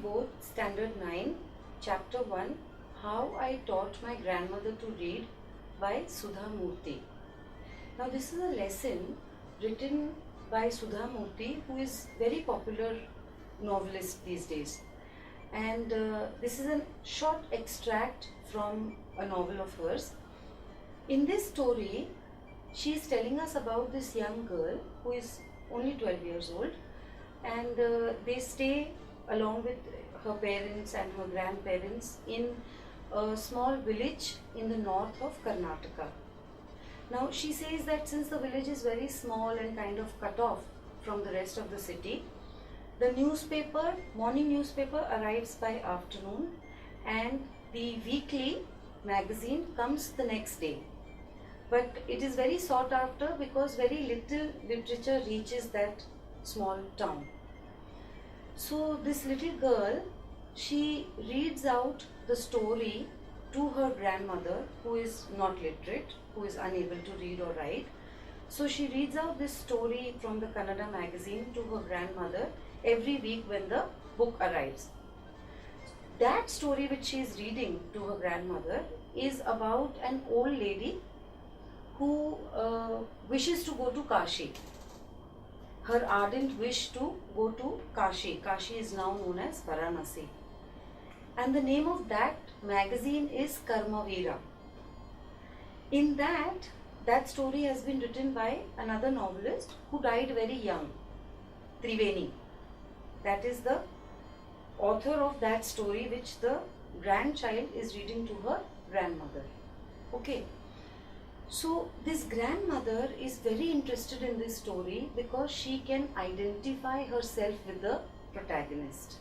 Board Standard 9, Chapter 1, How I Taught My Grandmother to Read by SudhaMurti. Now this is a lesson written by SudhaMurti, who is very popular novelist these days. And this is a short extract from a novel of hers. In this story, she is telling us about this young girl who is only 12 years old, and they stay along with her parents and her grandparents in a small village in the north of Karnataka. Now she says that since the village is very small and kind of cut off from the rest of the city, the morning newspaper arrives by afternoon and the weekly magazine comes the next day. But it is very sought after because very little literature reaches that small town. So this little girl, she reads out the story to her grandmother, who is not literate, who is unable to read or write. So she reads out this story from the Kannada magazine to her grandmother every week when the book arrives. That story which she is reading to her grandmother is about an old lady who wishes to go to Kashi. Her ardent wish to go to Kashi. Kashi is now known as Varanasi. And the name of that magazine is Karmavira. In that story has been written by another novelist who died very young, Triveni. That is the author of that story which the grandchild is reading to her grandmother. Okay. So this grandmother is very interested in this story because she can identify herself with the protagonist,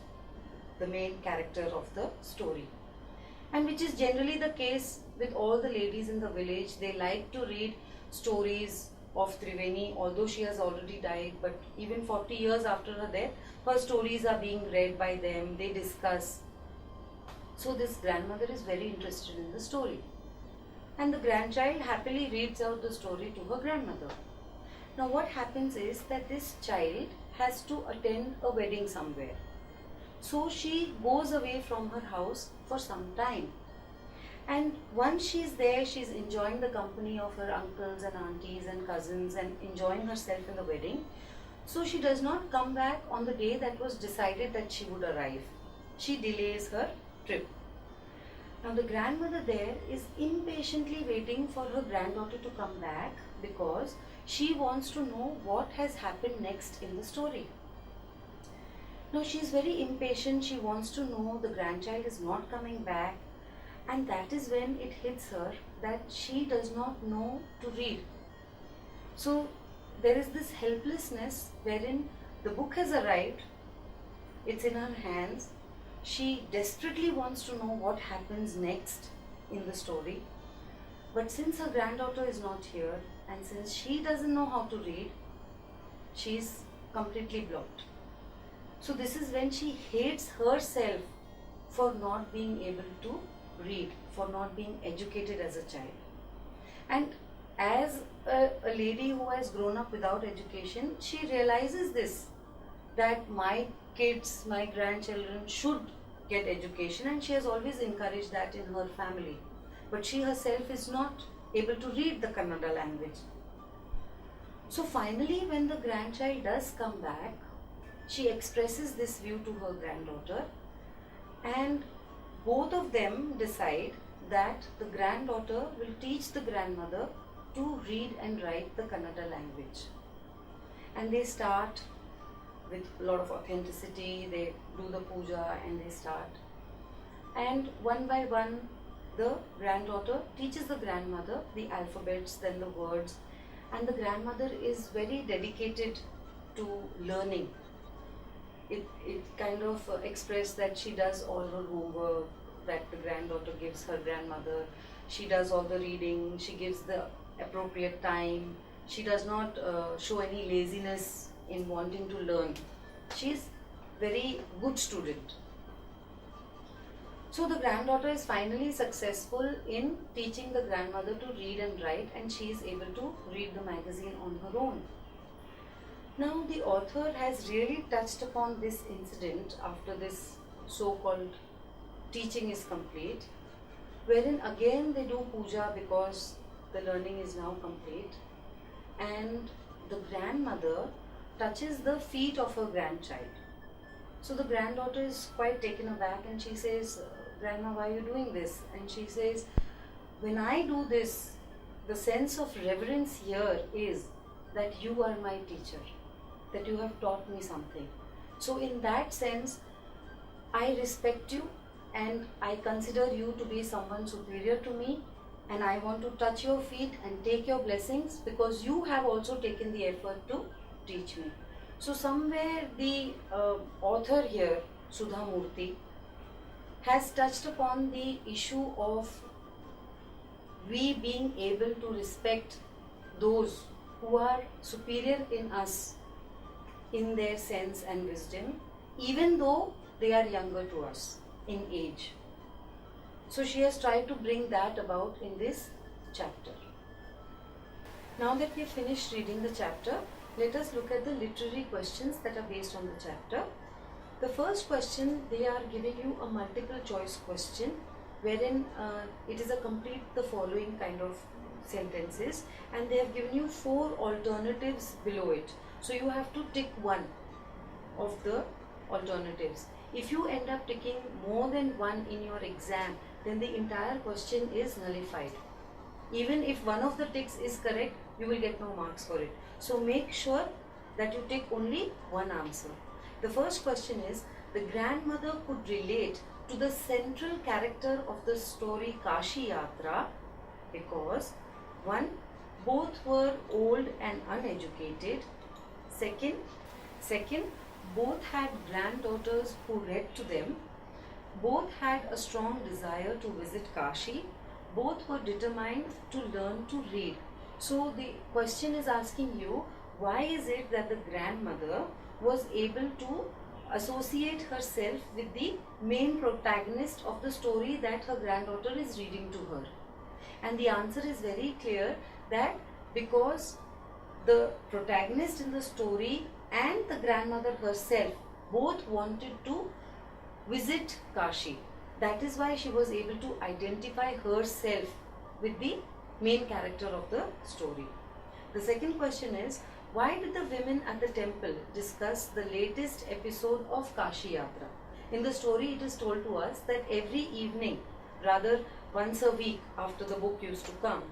the main character of the story. And which is generally the case with all the ladies in the village. They like to read stories of Triveni, although she has already died, but even 40 years after her death, her stories are being read by them, they discuss. So this grandmother is very interested in the story. And the grandchild happily reads out the story to her grandmother. Now what happens is that this child has to attend a wedding somewhere. So she goes away from her house for some time. And once she is there, she is enjoying the company of her uncles and aunties and cousins and enjoying herself in the wedding. So she does not come back on the day that was decided that she would arrive. She delays her trip. Now the grandmother there is impatiently waiting for her granddaughter to come back because she wants to know what has happened next in the story. Now she is very impatient, she wants to know the grandchild is not coming back, and that is when it hits her that she does not know to read. So there is this helplessness wherein the book has arrived, it's in her hands. She desperately wants to know what happens next in the story. But since her granddaughter is not here and since she doesn't know how to read, she is completely blocked. So this is when she hates herself for not being able to read, for not being educated as a child. And as a lady who has grown up without education, she realizes this, that my kids, my grandchildren should get education, and she has always encouraged that in her family. But she herself is not able to read the Kannada language. So finally, when the grandchild does come back, she expresses this view to her granddaughter, and both of them decide that the granddaughter will teach the grandmother to read and write the Kannada language. And they start with a lot of authenticity, they do the puja and they start. And one by one, the granddaughter teaches the grandmother the alphabets, then the words, and the grandmother is very dedicated to learning. It kind of expressed that she does all her homework that the granddaughter gives her grandmother. She does all the reading, she gives the appropriate time. She does not show any laziness in wanting to learn. She is very good student. So the granddaughter is finally successful in teaching the grandmother to read and write, and she is able to read the magazine on her own. Now the author has really touched upon this incident after this so-called teaching is complete, wherein again they do puja because the learning is now complete, and the grandmother touches the feet of her grandchild. So the granddaughter is quite taken aback and she says, "Grandma, why are you doing this?" And she says, "When I do this, the sense of reverence here is that you are my teacher, that you have taught me something. So in that sense, I respect you and I consider you to be someone superior to me, and I want to touch your feet and take your blessings because you have also taken the effort to teach me." So somewhere the author here, SudhaMurti, has touched upon the issue of we being able to respect those who are superior in us in their sense and wisdom, even though they are younger to us in age. So she has tried to bring that about in this chapter. Now that we have finished reading the chapter, let us look at the literary questions that are based on the chapter. The first question, they are giving you a multiple choice question wherein it is a complete the following kind of sentences, and they have given you 4 alternatives below it. So you have to tick one of the alternatives. If you end up ticking more than one in your exam, then the entire question is nullified. Even if one of the ticks is correct, you will get no marks for it. So make sure that you tick only one answer. The first question is, the grandmother could relate to the central character of the story Kashi Yatra because 1. Both were old and uneducated. Second, both had granddaughters who read to them. Both had a strong desire to visit Kashi. Both were determined to learn to read. So the question is asking you, why is it that the grandmother was able to associate herself with the main protagonist of the story that her granddaughter is reading to her? And the answer is very clear, that because the protagonist in the story and the grandmother herself both wanted to visit Kashi. That is why she was able to identify herself with the main character of the story. The second question is, why did the women at the temple discuss the latest episode of Kashi Yatra? In the story, it is told to us that every evening, rather once a week after the book used to come,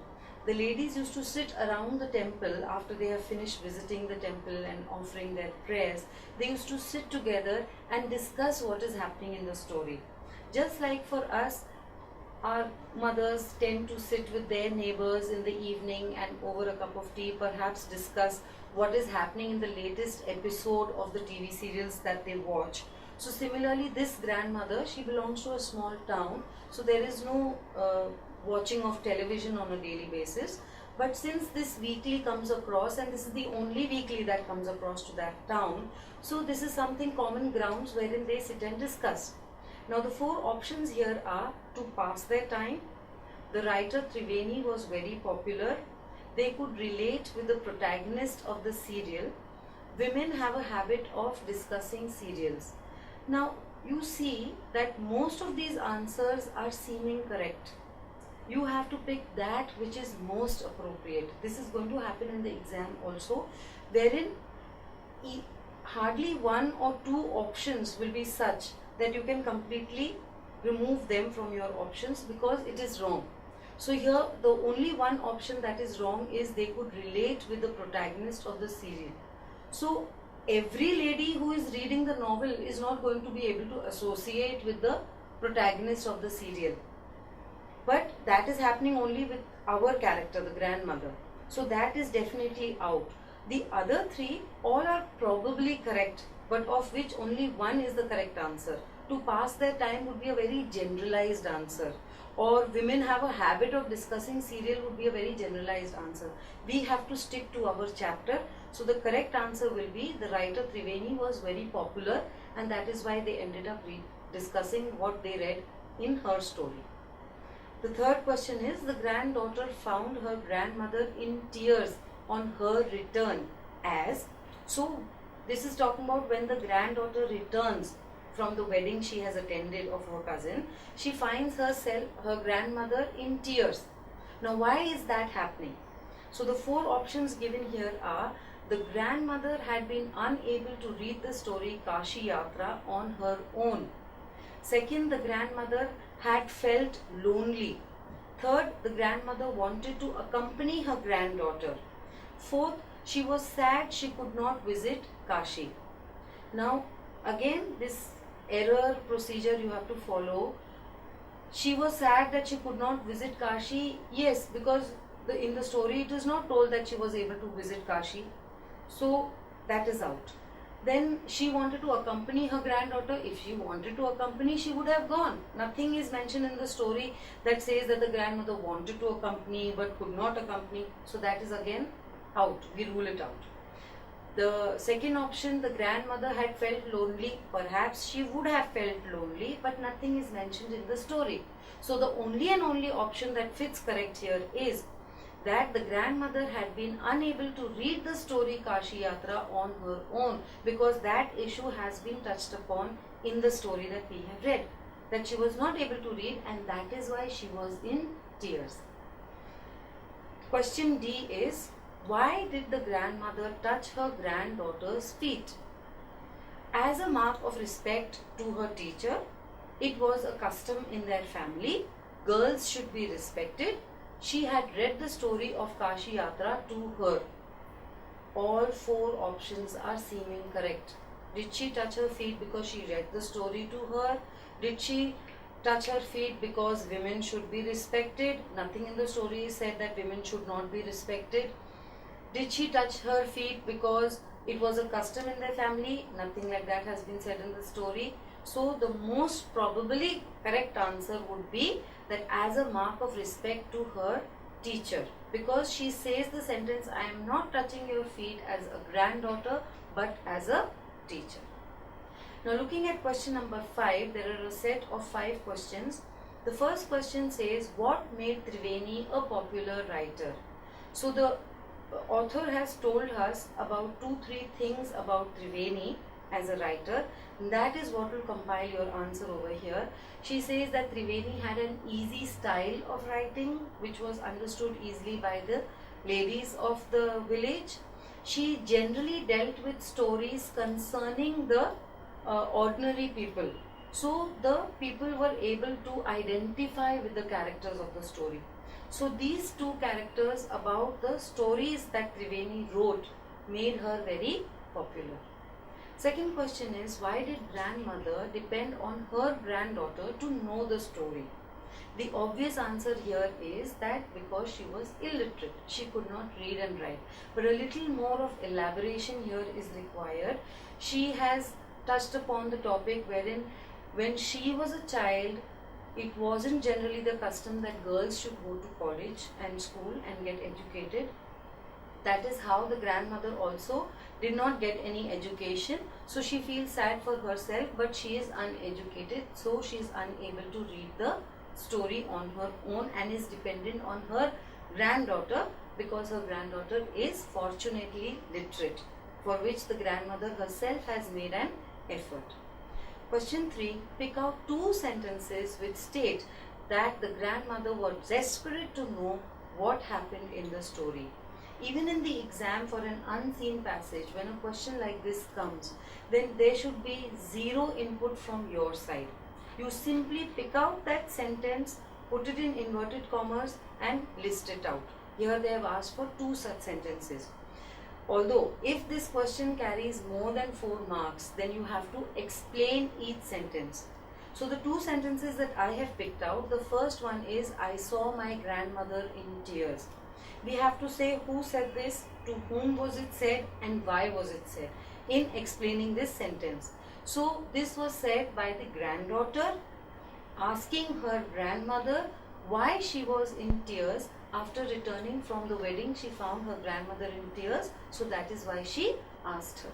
the ladies used to sit around the temple after they have finished visiting the temple and offering their prayers. They used to sit together and discuss what is happening in the story. Just like for us, our mothers tend to sit with their neighbors in the evening and over a cup of tea perhaps discuss what is happening in the latest episode of the TV serials that they watch. So similarly, this grandmother, she belongs to a small town, so there is no watching of television on a daily basis. But since this weekly comes across, and this is the only weekly that comes across to that town, so this is something common grounds wherein they sit and discuss. Now the 4 options here are to pass their time. The writer Triveni was very popular. They could relate with the protagonist of the serial. Women have a habit of discussing serials. Now you see that most of these answers are seeming correct. You have to pick that which is most appropriate. This is going to happen in the exam also, wherein hardly 1 or 2 options will be such that you can completely remove them from your options because it is wrong. So here the only one option that is wrong is they could relate with the protagonist of the serial. So every lady who is reading the novel is not going to be able to associate with the protagonist of the serial. But that is happening only with our character, the grandmother. So that is definitely out. The other 3 all are probably correct, but of which only 1 is the correct answer. To pass their time would be a very generalized answer. Or women have a habit of discussing serial would be a very generalized answer. We have to stick to our chapter. So the correct answer will be, the writer Triveni was very popular, and that is why they ended up discussing what they read in her story. The third question is, the granddaughter found her grandmother in tears on her return as. So this is talking about when the granddaughter returns from the wedding she has attended of her cousin, she finds her grandmother in tears. Now why is that happening? So the four options given here are: the grandmother had been unable to read the story Kashi Yatra on her own. Second, the grandmother had felt lonely. Third, the grandmother wanted to accompany her granddaughter. Fourth, she was sad she could not visit Kashi. Now, again, this error procedure you have to follow. She was sad that she could not visit Kashi. Yes, because in the story it is not told that she was able to visit Kashi. So, that is out. Then she wanted to accompany her granddaughter. If she wanted to accompany, she would have gone. Nothing is mentioned in the story that says that the grandmother wanted to accompany but could not accompany. So that is again out. We rule it out. The second option, the grandmother had felt lonely. Perhaps she would have felt lonely, but nothing is mentioned in the story. So the only and only option that fits correct here is that the grandmother had been unable to read the story Kashi Yatra on her own, because that issue has been touched upon in the story that we have read, that she was not able to read, and that is why she was in tears. Question D is, why did the grandmother touch her granddaughter's feet? As a mark of respect to her teacher, it was a custom in their family. Girls should be respected. She had read the story of Kashi Yatra to her. All four options are seeming correct. Did she touch her feet because she read the story to her? Did she touch her feet because women should be respected? Nothing in the story said that women should not be respected. Did she touch her feet because it was a custom in their family? Nothing like that has been said in the story. So the most probably correct answer would be that as a mark of respect to her teacher, because she says the sentence, I am not touching your feet as a granddaughter but as a teacher. Now looking at question number 5, there are a set of 5 questions. The first question says, what made Triveni a popular writer? So the author has told us about 2-3 things about Triveni as a writer. That is what will compile your answer over here. She says that Triveni had an easy style of writing which was understood easily by the ladies of the village. She generally dealt with stories concerning the ordinary people. So the people were able to identify with the characters of the story. So these 2 characters about the stories that Triveni wrote made her very popular. Second question is, why did grandmother depend on her granddaughter to know the story? The obvious answer here is that because she was illiterate, she could not read and write. But a little more of elaboration here is required. She has touched upon the topic wherein when she was a child, it wasn't generally the custom that girls should go to college and school and get educated. That is how the grandmother also did not get any education. So she feels sad for herself, but she is uneducated. So she is unable to read the story on her own and is dependent on her granddaughter, because her granddaughter is fortunately literate, for which the grandmother herself has made an effort. Question 3. Pick out 2 sentences which state that the grandmother was desperate to know what happened in the story. Even in the exam for an unseen passage, when a question like this comes, then there should be 0 input from your side. You simply pick out that sentence, put it in inverted commas and list it out. Here they have asked for 2 such sentences. Although if this question carries more than 4 marks, then you have to explain each sentence. So the 2 sentences that I have picked out, the first one is, I saw my grandmother in tears. We have to say who said this, to whom was it said, and why was it said in explaining this sentence. So this was said by the granddaughter asking her grandmother why she was in tears. After returning from the wedding, she found her grandmother in tears, so that is why she asked her.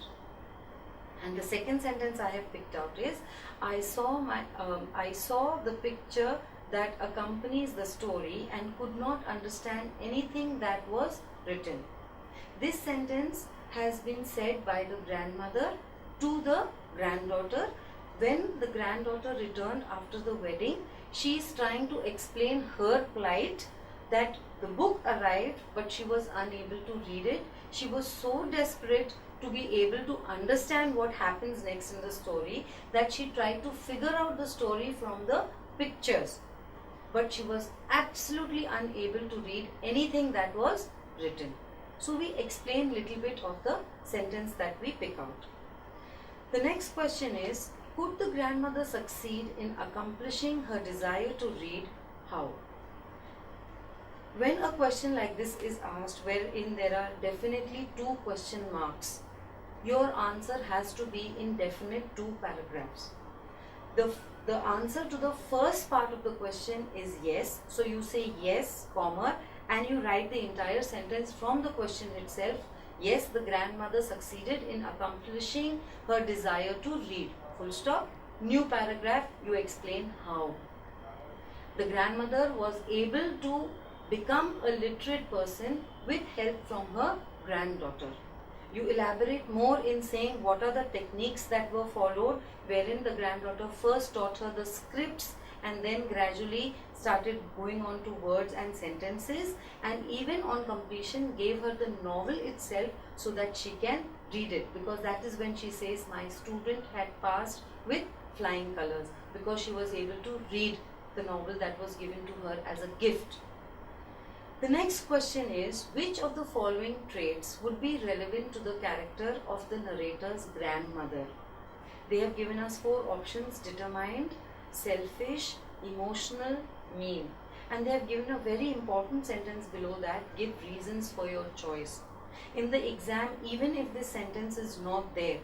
And the second sentence I have picked out is, I saw the picture that accompanies the story and could not understand anything that was written. This sentence has been said by the grandmother to the granddaughter When the granddaughter returned after the wedding, she is trying to explain her plight, that the book arrived but she was unable to read it. She was so desperate to be able to understand what happens next in the story that she tried to figure out the story from the pictures. But she was absolutely unable to read anything that was written. So we explain a little bit of the sentence that we pick out. The next question is, could the grandmother succeed in accomplishing her desire to read? How? When a question like this is asked, wherein there are definitely 2 question marks, your answer has to be in definite 2 paragraphs. The answer to the first part of the question is yes. So you say yes, comma, and you write the entire sentence from the question itself. Yes, the grandmother succeeded in accomplishing her desire to read. Full stop. New paragraph, you explain how. The grandmother was able to become a literate person with help from her granddaughter. You elaborate more in saying what are the techniques that were followed, wherein the granddaughter first taught her the scripts and then gradually started going on to words and sentences, and even on completion gave her the novel itself so that she can read it, because that is when she says, my student had passed with flying colors, because she was able to read the novel that was given to her as a gift. The next question is, which of the following traits would be relevant to the character of the narrator's grandmother? They have given us 4 options: determined, selfish, emotional, mean. And they have given a very important sentence below that, give reasons for your choice. In the exam, even if this sentence is not there,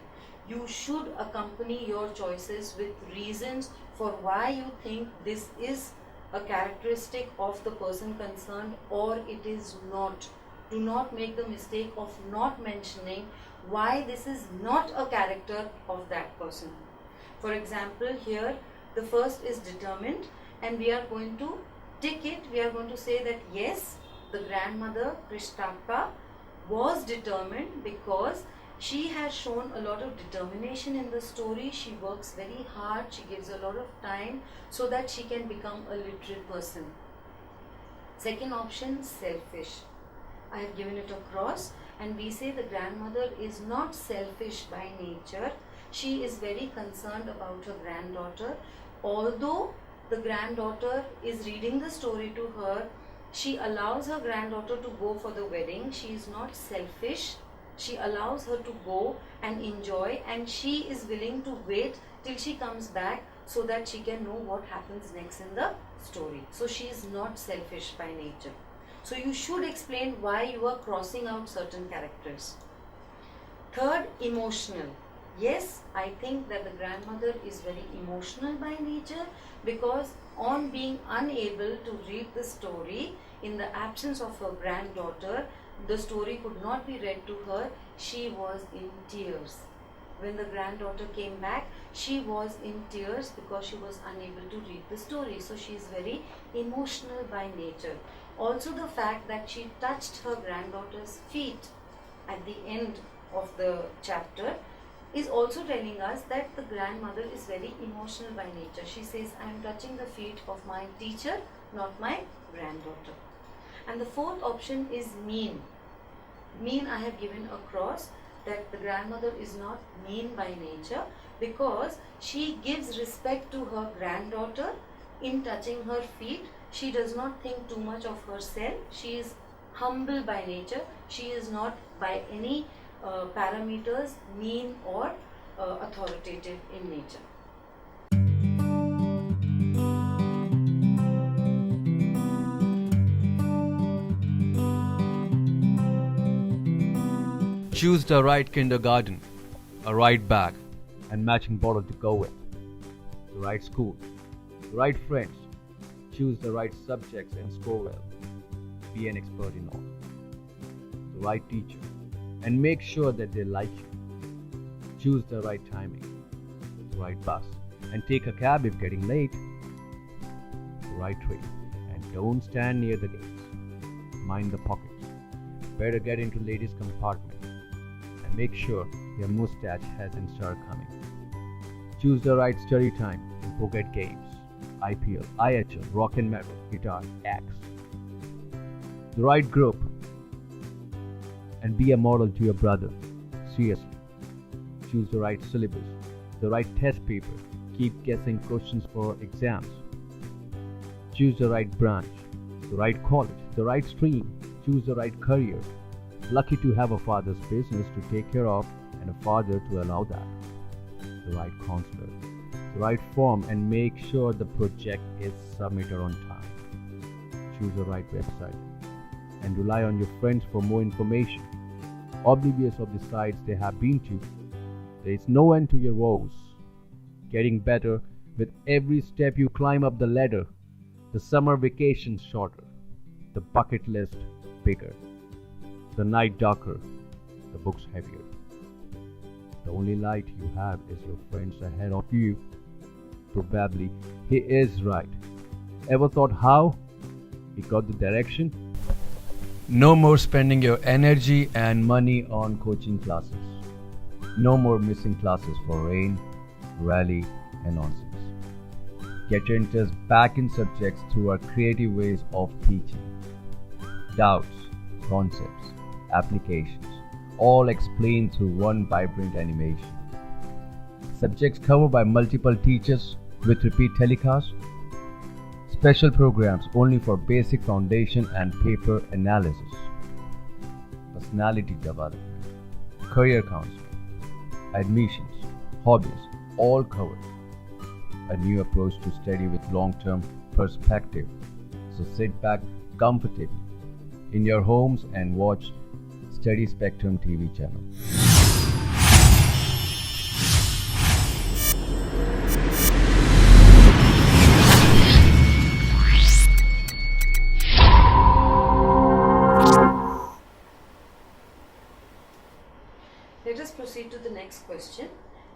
you should accompany your choices with reasons for why you think this is a characteristic of the person concerned or it is not. Do not make the mistake of not mentioning why this is not a character of that person. For example, here the first is determined, and we are going to tick it. We are going to say that yes, the grandmother Krishtaka was determined because she has shown a lot of determination in the story. She works very hard, she gives a lot of time so that she can become a literate person. Second option, selfish. I have given it a cross, and we say the grandmother is not selfish by nature. She is very concerned about her granddaughter. Although the granddaughter is reading the story to her, she allows her granddaughter to go for the wedding. She is not selfish. She allows her to go and enjoy, and she is willing to wait till she comes back so that she can know what happens next in the story. So she is not selfish by nature. So you should explain why you are crossing out certain characters. Third, emotional. Yes, I think that the grandmother is very emotional by nature, because on being unable to read the story in the absence of her granddaughter, the story could not be read to her. She was in tears. When the granddaughter came back, she was in tears because she was unable to read the story. So she is very emotional by nature. Also, the fact that she touched her granddaughter's feet at the end of the chapter is also telling us that the grandmother is very emotional by nature. She says, I am touching the feet of my teacher, not my granddaughter. And the fourth option is mean. Mean, I have given a cross, that the grandmother is not mean by nature because she gives respect to her granddaughter in touching her feet. She does not think too much of herself. She is humble by nature. She is not by any parameters mean or authoritative in nature. Choose the right kindergarten, a right bag, and matching bottle to go with. The right school, the right friends. Choose the right subjects and score well. Be an expert in all. The right teacher, and make sure that they like you. Choose the right timing, the right bus, and take a cab if getting late. The right train, and don't stand near the gates. Mind the pockets. Better get into ladies' compartment. And make sure your mustache hasn't started coming. Choose the right study time and forget games. IPL, IHL, rock and metal, guitar, axe. The right group and be a model to your brother. Seriously. Choose the right syllabus, the right test paper. Keep guessing questions for exams. Choose the right branch, the right college, the right stream. Choose the right career. Lucky to have a father's business to take care of and a father to allow that. The right counselor, the right form, and make sure the project is submitted on time. Choose the right website and rely on your friends for more information. Oblivious of the sites they have been to, there is no end to your woes. Getting better with every step you climb up the ladder. The summer vacations shorter, the bucket list bigger, the night darker, the books heavier. The only light you have is your friends ahead of you. Probably he is right. Ever thought how he got the direction? No more spending your energy and money on coaching classes. No more missing classes for rain, rally, and nonsense. Get your interest back in subjects through our creative ways of teaching. Doubts, concepts, applications, all explained through one vibrant animation. Subjects covered by multiple teachers with repeat telecasts. Special programs only for basic foundation and paper analysis. Personality development, career counseling, admissions, hobbies, all covered. A new approach to study with long-term perspective. So sit back comfortably in your homes and watch Study Spectrum TV channel. Let us proceed to the next question.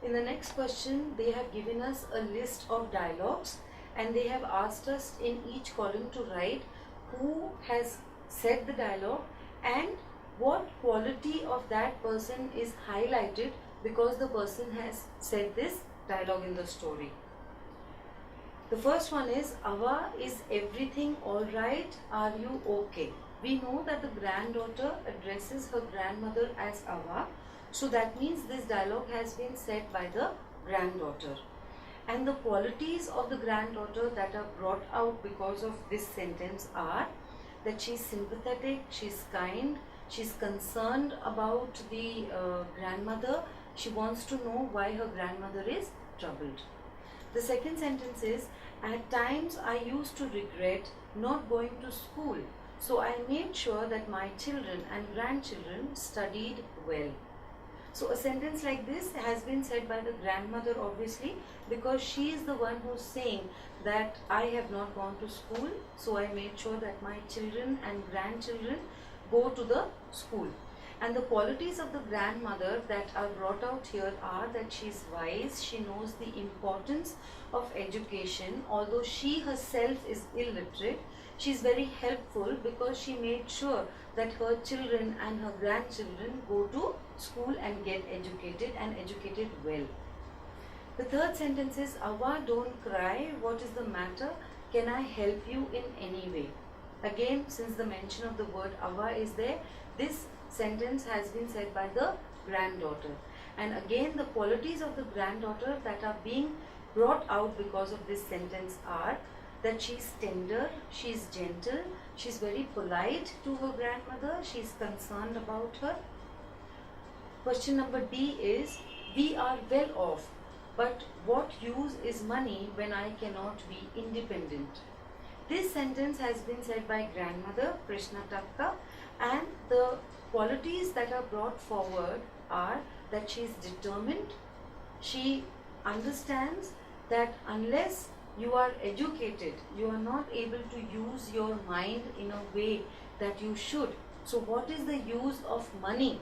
In the next question, they have given us a list of dialogues and they have asked us in each column to write who has said the dialogue and what quality of that person is highlighted because the person has said this dialogue in the story. The first one is, Ava, is everything alright? Are you okay? We know that the granddaughter addresses her grandmother as Ava. So that means this dialogue has been said by the granddaughter. And the qualities of the granddaughter that are brought out because of this sentence are that she's sympathetic, she's kind, she's concerned about the grandmother. She wants to know why her grandmother is troubled. The second sentence is, at times I used to regret not going to school. So I made sure that my children and grandchildren studied well. So a sentence like this has been said by the grandmother obviously because she is the one who's saying that I have not gone to school, so I made sure that my children and grandchildren go to the school. And the qualities of the grandmother that are brought out here are that she is wise, she knows the importance of education. Although she herself is illiterate, she is very helpful because she made sure that her children and her grandchildren go to school and get educated and educated well. The third sentence is, Ava, don't cry. What is the matter? Can I help you in any way? Again, since the mention of the word Ava is there, this sentence has been said by the granddaughter. And again, the qualities of the granddaughter that are being brought out because of this sentence are that she's tender, she's gentle, she's very polite to her grandmother, she's concerned about her. Question number D is, we are well off, but what use is money when I cannot be independent? This sentence has been said by grandmother Krishna Takka, and the qualities that are brought forward are that she is determined, she understands that unless you are educated, you are not able to use your mind in a way that you should. So what is the use of money?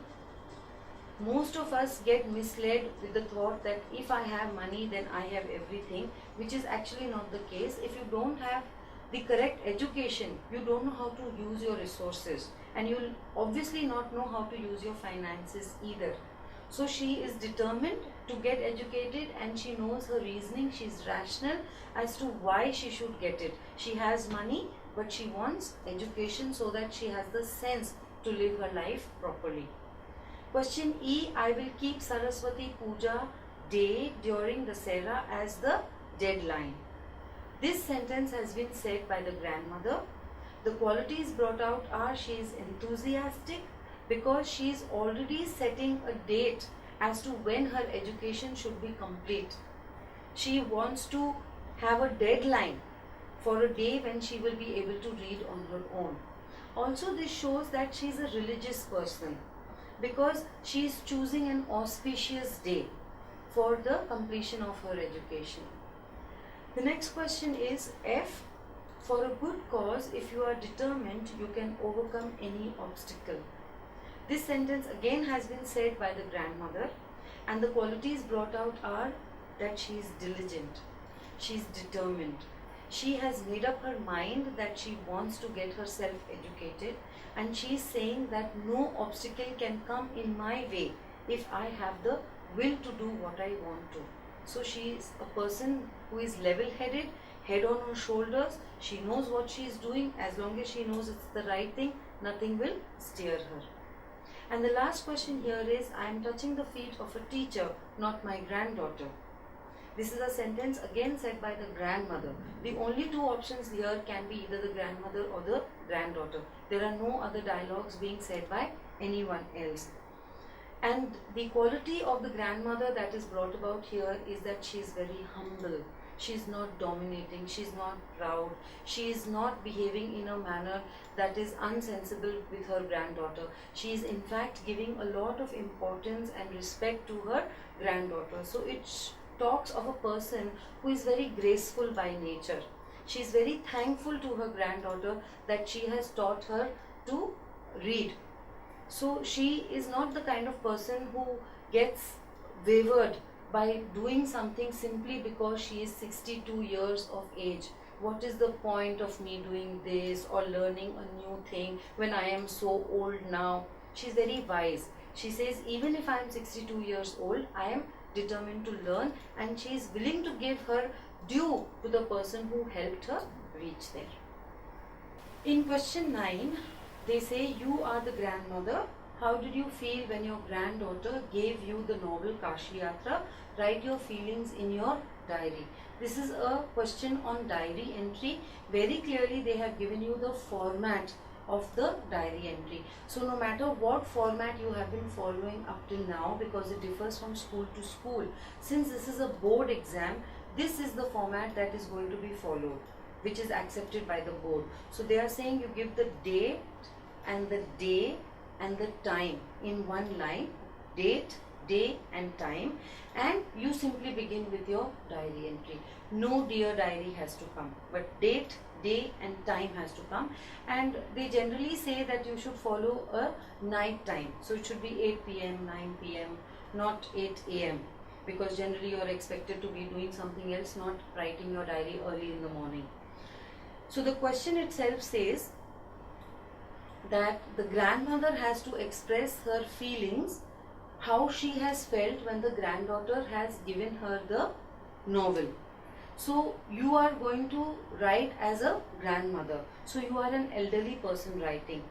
Most of us get misled with the thought that if I have money, then I have everything, which is actually not the case. If you don't have the correct education, you don't know how to use your resources, and you'll obviously not know how to use your finances either. So she is determined to get educated, and she knows her reasoning. She's rational as to why she should get it. She has money, but she wants education so that she has the sense to live her life properly. Question E, I will keep Saraswati Puja day during Dasera as the deadline. This sentence has been said by the grandmother. The qualities brought out are she is enthusiastic because she is already setting a date as to when her education should be complete. She wants to have a deadline for a day when she will be able to read on her own. Also, this shows that she is a religious person because she is choosing an auspicious day for the completion of her education. The next question is F. For a good cause, if you are determined, you can overcome any obstacle. This sentence again has been said by the grandmother, and the qualities brought out are that she is diligent, she is determined, she has made up her mind that she wants to get herself educated, and she is saying that no obstacle can come in my way if I have the will to do what I want to. So she is a person who is level-headed, head on her shoulders. She knows what she is doing. As long as she knows it's the right thing, nothing will steer her. And the last question here is, I am touching the feet of a teacher, not my granddaughter. This is a sentence again said by the grandmother. The only two options here can be either the grandmother or the granddaughter. There are no other dialogues being said by anyone else. And the quality of the grandmother that is brought about here is that she is very humble. She is not dominating, she is not proud, she is not behaving in a manner that is unsensible with her granddaughter. She is in fact giving a lot of importance and respect to her granddaughter. So it talks of a person who is very graceful by nature. She is very thankful to her granddaughter that she has taught her to read. So she is not the kind of person who gets wavered by doing something simply because she is 62 years of age. What is the point of me doing this or learning a new thing when I am so old now? She is very wise. She says, even if I am 62 years old, I am determined to learn, and she is willing to give her due to the person who helped her reach there. In question 9, they say, you are the grandmother. How did you feel when your granddaughter gave you the novel Kashi Yatra? Write your feelings in your diary. This is a question on diary entry. Very clearly they have given you the format of the diary entry. So no matter what format you have been following up till now, because it differs from school to school, since this is a board exam, this is the format that is going to be followed, which is accepted by the board. So they are saying you give the date and the day and the time in one line, date, day and time, and you simply begin with your diary entry. No dear diary has to come, but date, day and time has to come. And they generally say that you should follow a night time. So it should be 8 p.m., 9 p.m., not 8 a.m. because generally you are expected to be doing something else, not writing your diary early in the morning. So the question itself says that the grandmother has to express her feelings, how she has felt when the granddaughter has given her the novel. So you are going to write as a grandmother. So you are an elderly person writing.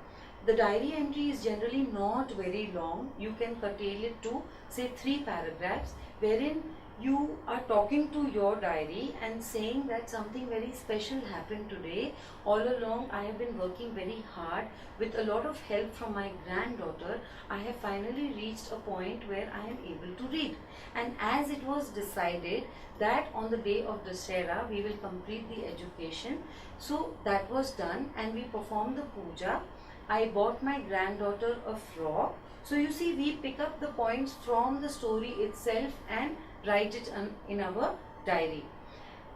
The diary entry is generally not very long. You can curtail it to say 3 paragraphs, wherein you are talking to your diary and saying that something very special happened today. All along I have been working very hard with a lot of help from my granddaughter. I have finally reached a point where I am able to read. And as it was decided that on the day of Dasera we will complete the education, so that was done and we performed the puja. I bought my granddaughter a frock. So you see, we pick up the points from the story itself and write it in our diary.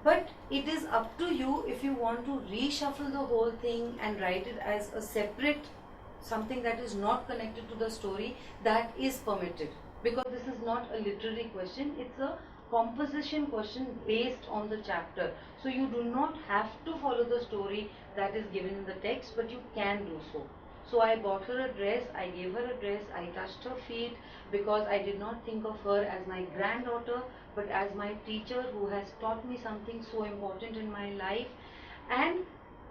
But it is up to you if you want to reshuffle the whole thing and write it as a separate something that is not connected to the story. That is permitted, because this is not a literary question, it's a composition question based on the chapter. So you do not have to follow the story that is given in the text, but you can do so. So I bought her a dress, I gave her a dress, I touched her feet because I did not think of her as my granddaughter but as my teacher who has taught me something so important in my life. And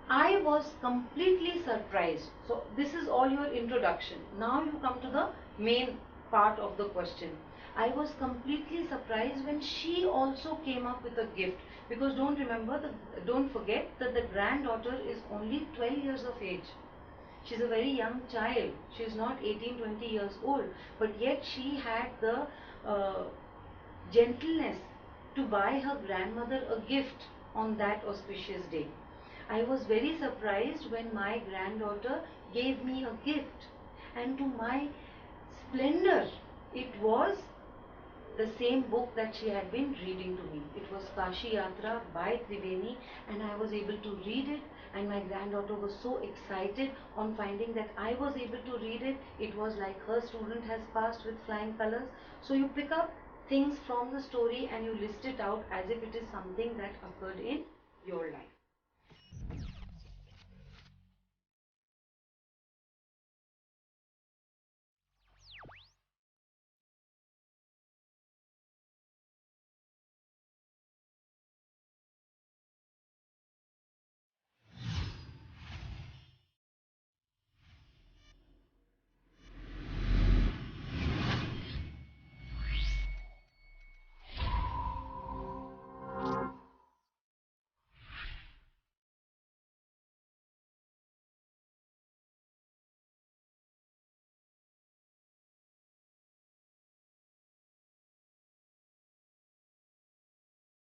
I was completely surprised. So this is all your introduction. Now you come to the main part of the question. I was completely surprised when she also came up with a gift, because don't forget that the granddaughter is only 12 years of age. She's a very young child. She's not 18, 20 years old, but yet she had the uh, gentleness to buy her grandmother a gift on that auspicious day. I was very surprised when my granddaughter gave me a gift, and to my splendor, it was the same book that she had been reading to me. It was Kashi Yatra by Triveni, and I was able to read it, and my granddaughter was so excited on finding that I was able to read it. It was like her student has passed with flying colors. So you pick up things from the story and you list it out as if it is something that occurred in your life.